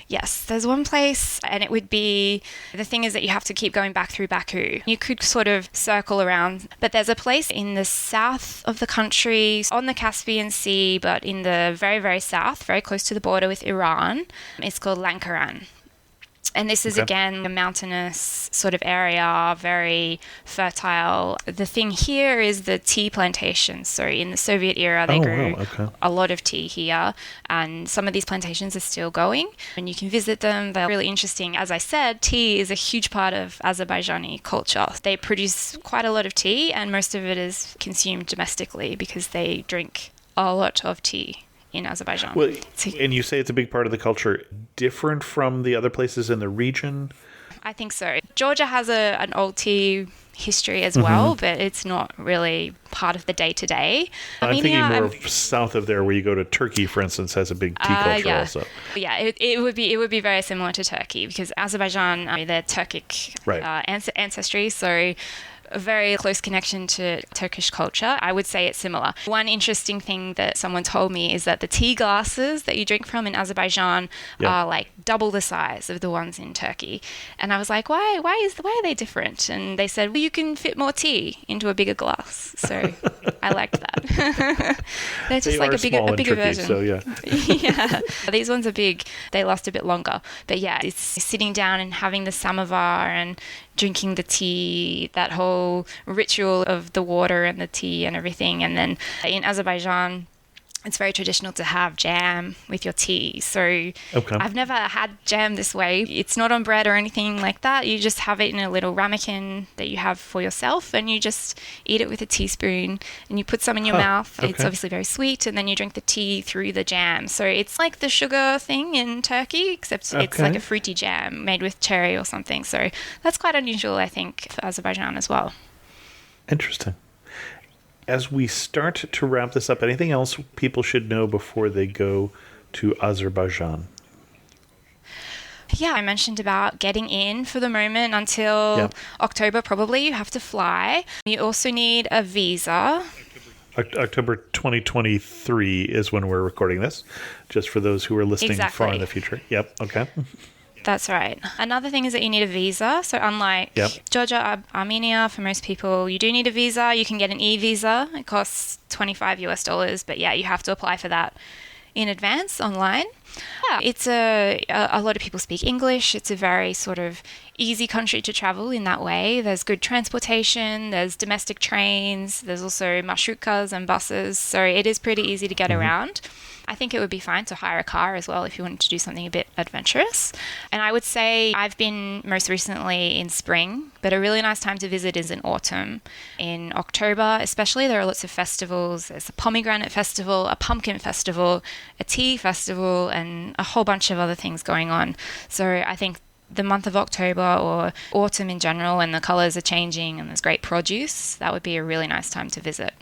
Yes, there's one place, and it would be, the thing is that you have to keep going back through Baku. You could sort of circle around, but there's a place in the south of the country, on the Caspian Sea, but in the very, very south, very close to the border with Iran. It's called Lankaran. And this is, again, a mountainous sort of area, very fertile. The thing here is the tea plantations. So in the Soviet era, they grew a lot of tea here. And some of these plantations are still going. And you can visit them. They're really interesting. As I said, tea is a huge part of Azerbaijani culture. They produce quite a lot of tea, and most of it is consumed domestically because they drink a lot of tea in Azerbaijan. Well, and you say it's a big part of the culture, different from the other places in the region? I think so. Georgia has an old tea history as well, but it's not really part of the day-to-day. I'm thinking more south of there, where you go to Turkey, for instance, has a big tea culture also. Yeah, it would be very similar to Turkey, because Azerbaijan, they're Turkic ancestry, so a very close connection to Turkish culture. I would say it's similar. One interesting thing that someone told me is that the tea glasses that you drink from in Azerbaijan are like double the size of the ones in Turkey. And I was like, why are they different? And they said, well, you can fit more tea into a bigger glass. So I liked that. They're just like a bigger version. So yeah. These ones are big. They last a bit longer. But yeah, it's sitting down and having the samovar and drinking the tea, that whole ritual of the water and the tea and everything. And then in Azerbaijan, it's very traditional to have jam with your tea. So I've never had jam this way. It's not on bread or anything like that. You just have it in a little ramekin that you have for yourself, and you just eat it with a teaspoon, and you put some in your mouth. It's obviously very sweet, and then you drink the tea through the jam. So it's like the sugar thing in Turkey, except it's like a fruity jam made with cherry or something. So that's quite unusual, I think, for Azerbaijan as well. Interesting. As we start to wrap this up, anything else people should know before they go to Azerbaijan? Yeah, I mentioned about getting in for the moment until October, probably. You have to fly. You also need a visa. October 2023 is when we're recording this, just for those who are listening far in the future. Yep, okay. That's right. Another thing is that you need a visa. So unlike Georgia, Armenia, for most people, you do need a visa. You can get an e-visa. It costs $25, but yeah, you have to apply for that in advance online. Yeah, it's a lot of people speak English. It's a very sort of easy country to travel in that way. There's good transportation. There's domestic trains. There's also marshrutkas and buses. So it is pretty easy to get around. I think it would be fine to hire a car as well if you wanted to do something a bit adventurous. And I would say I've been most recently in spring, but a really nice time to visit is in autumn. In October especially, there are lots of festivals. There's a pomegranate festival, a pumpkin festival, a tea festival, and a whole bunch of other things going on. So I think the month of October or autumn in general, when the colours are changing and there's great produce, that would be a really nice time to visit.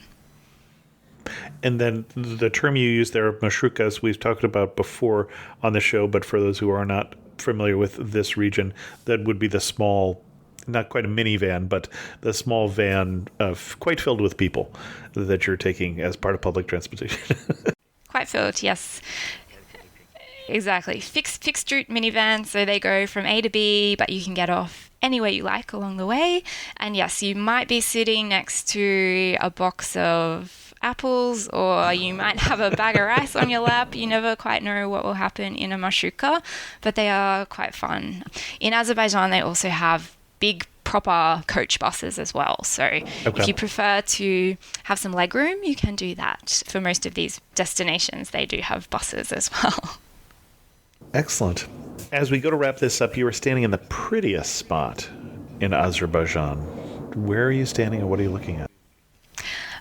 And then the term you use there, mashrukas, we've talked about before on the show, but for those who are not familiar with this region, that would be the small, not quite a minivan, but the small van quite filled with people that you're taking as part of public transportation. Quite filled, yes. Exactly. Fixed route minivans, so they go from A to B, but you can get off anywhere you like along the way. And yes, you might be sitting next to a box of apples, or you might have a bag of rice on your lap. You never quite know what will happen in a mashruka, but they are quite fun. In Azerbaijan, they also have big proper coach buses as well. So if you prefer to have some legroom, you can do that. For most of these destinations, they do have buses as well. Excellent. As we go to wrap this up, you are standing in the prettiest spot in Azerbaijan. Where are you standing and what are you looking at?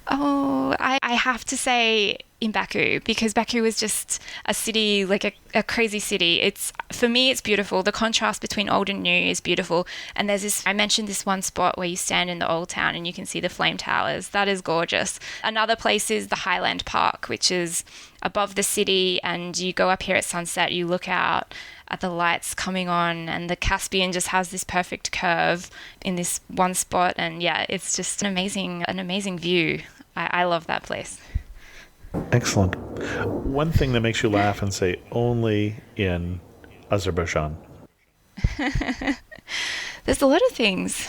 Oh, I have to say in Baku, because Baku is just a city, like a crazy city. For me, it's beautiful. The contrast between old and new is beautiful. And I mentioned this one spot where you stand in the old town and you can see the flame towers. That is gorgeous. Another place is the Highland Park, which is above the city, and you go up here at sunset, you look out at the lights coming on, and the Caspian just has this perfect curve in this one spot. And yeah, it's just an amazing view. I love that place. Excellent. One thing that makes you laugh and say only in Azerbaijan. There's a lot of things.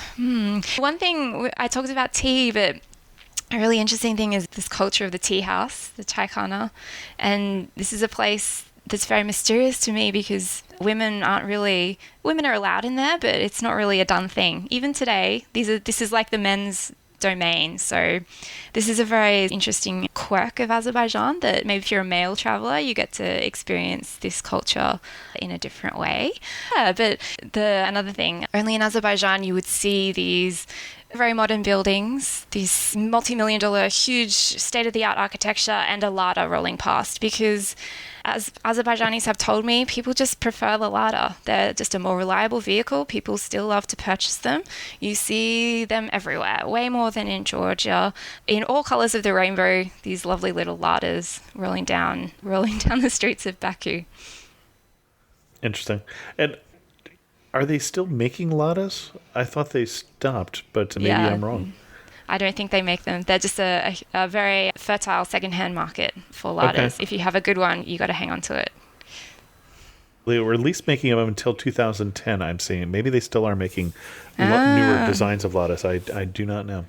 One thing, I talked about tea, but a really interesting thing is this culture of the tea house, the chaikhana. And this is a place that's very mysterious to me because women are allowed in there, but it's not really a done thing. Even today, this is like the men's domain. So this is a very interesting quirk of Azerbaijan that maybe if you're a male traveler, you get to experience this culture in a different way. Yeah, but another thing, only in Azerbaijan you would see these very modern buildings, these multi-million-dollar, huge state-of-the-art architecture, and a Lada rolling past, because as Azerbaijanis have told me, people just prefer the Lada. They're just a more reliable vehicle. People still love to purchase them. You see them everywhere, way more than in Georgia. In all colors of the rainbow, these lovely little Ladas rolling down the streets of Baku. Interesting. And are they still making Ladas? I thought they stopped, but maybe I'm wrong. I don't think they make them. They're just a very fertile secondhand market for Ladas. If you have a good one, you got to hang on to it. They were at least making them until 2010, I'm seeing. Maybe they still are making newer designs of Ladas. I do not know.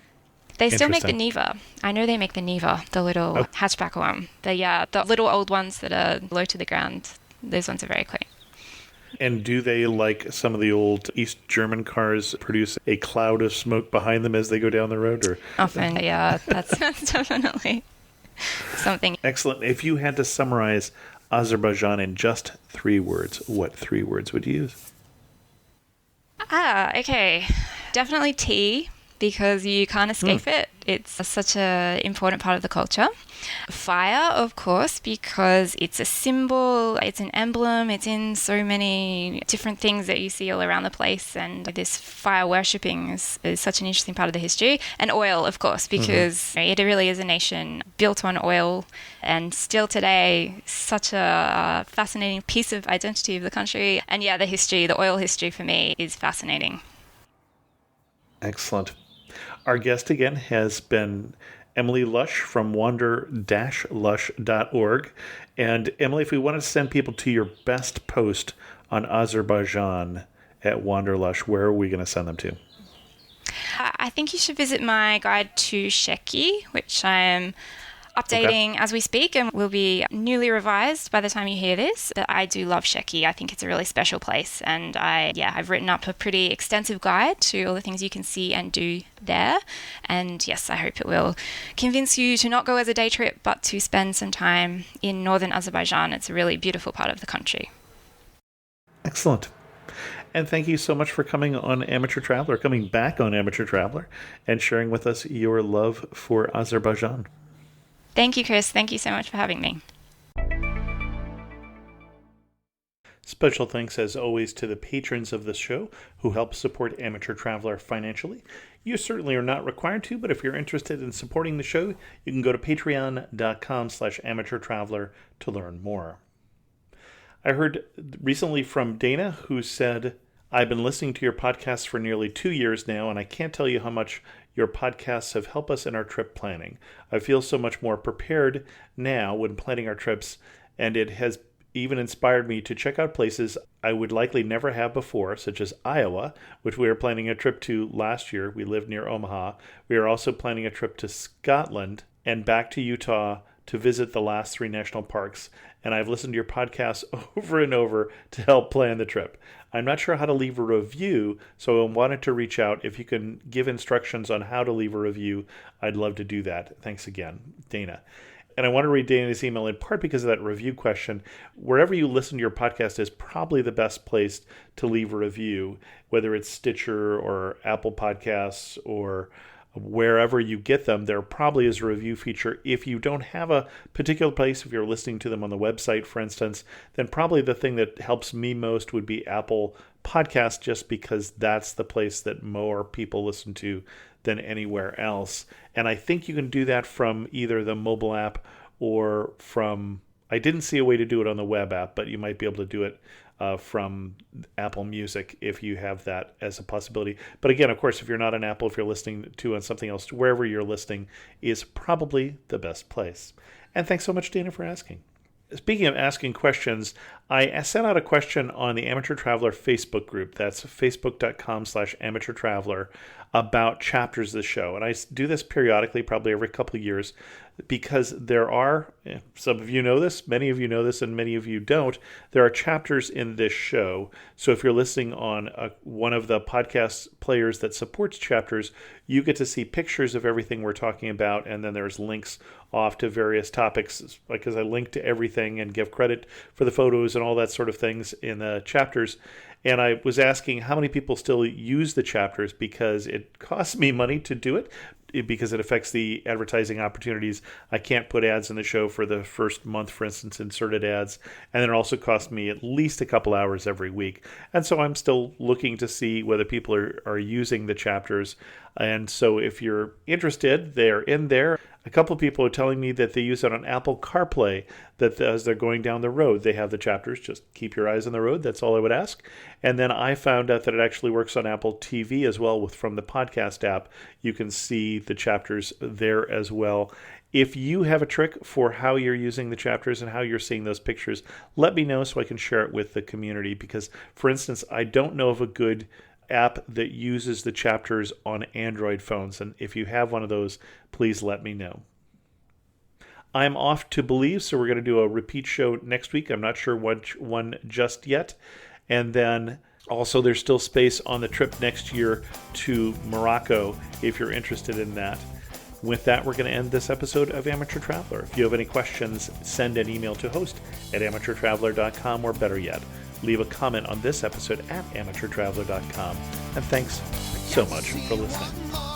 They still make the Niva. I know they make the Niva, the little hatchback one. The little old ones that are low to the ground. Those ones are very quaint. And do they, like some of the old East German cars, produce a cloud of smoke behind them as they go down the road? Or often, yeah, that's definitely. something. Excellent. If you had to summarize Azerbaijan in just 3 words, what 3 words would you use? Okay. Definitely tea, because you can't escape it. It's such an important part of the culture. Fire, of course, because it's a symbol, it's an emblem, it's in so many different things that you see all around the place, and this fire worshipping is such an interesting part of the history. And oil, of course, because it really is a nation built on oil, and still today, such a fascinating piece of identity of the country. And yeah, the history, the oil history for me is fascinating. Excellent. Our guest again has been Emily Lush from wander-lush.org. And Emily, if we wanted to send people to your best post on Azerbaijan at Wanderlush, where are we going to send them to? I think you should visit my guide to Sheki, which I am updating as we speak and will be newly revised by the time you hear this. But I do love Sheki. I think it's a really special place, and I've written up a pretty extensive guide to all the things you can see and do there. And yes, I hope it will convince you to not go as a day trip, but to spend some time in northern Azerbaijan. It's a really beautiful part of the country. Excellent. And thank you so much for coming back on Amateur Traveler, and sharing with us your love for Azerbaijan. Thank you, Chris. Thank you so much for having me. Special thanks, as always, to the patrons of the show who help support Amateur Traveler financially. You certainly are not required to, but if you're interested in supporting the show, you can go to patreon.com/amateurtraveler to learn more. I heard recently from Dana, who said, I've been listening to your podcasts for nearly 2 years now, and I can't tell you how much your podcasts have helped us in our trip planning. I feel so much more prepared now when planning our trips, and it has even inspired me to check out places I would likely never have before, such as Iowa, which we are planning a trip to last year. We live near Omaha. We are also planning a trip to Scotland and back to Utah to visit the last 3 national parks, and I've listened to your podcasts over and over to help plan the trip. I'm not sure how to leave a review, so I wanted to reach out. If you can give instructions on how to leave a review, I'd love to do that. Thanks again, Dana. And I want to read Dana's email in part because of that review question. Wherever you listen to your podcast is probably the best place to leave a review, whether it's Stitcher or Apple Podcasts or wherever you get them. There probably is a review feature. If you don't have a particular place, if you're listening to them on the website, for instance, then probably the thing that helps me most would be Apple Podcasts, just because that's the place that more people listen to than anywhere else. And I think you can do that from either the mobile app or from, I didn't see a way to do it on the web app, but you might be able to do it from Apple Music if you have that as a possibility. But again, of course, if you're not on Apple, if you're listening to on something else, wherever you're listening is probably the best place. And thanks so much, Dana, for asking. Speaking of asking questions, I sent out a question on the Amateur Traveler Facebook group. That's facebook.com/amateurtraveler about chapters of the show. And I do this periodically, probably every couple of years, because there are, some of you know this, many of you know this, and many of you don't, there are chapters in this show. So if you're listening on one of the podcast players that supports chapters, you get to see pictures of everything we're talking about, and then there's links off to various topics, because I link to everything and give credit for the photos and all that sort of things in the chapters. And I was asking how many people still use the chapters, because it costs me money to do it, because it affects the advertising opportunities. I can't put ads in the show for the first month, for instance, inserted ads. And then it also costs me at least a couple hours every week. And so I'm still looking to see whether people are using the chapters. And so if you're interested, they're in there. A couple of people are telling me that they use it on Apple CarPlay, that as they're going down the road, they have the chapters. Just keep your eyes on the road. That's all I would ask. And then I found out that it actually works on Apple TV as well, from the podcast app. You can see the chapters there as well. If you have a trick for how you're using the chapters and how you're seeing those pictures, let me know so I can share it with the community. Because, for instance, I don't know of a good app that uses the chapters on Android phones. And if you have one of those, please let me know. I'm off to Belize, so we're going to do a repeat show next week. I'm not sure which one just yet. And then also there's still space on the trip next year to Morocco if you're interested in that. With that, we're going to end this episode of Amateur Traveler. If you have any questions, send an email to host@amateurtraveler.com, or better yet, leave a comment on this episode at amateurtraveler.com. And thanks so much for listening.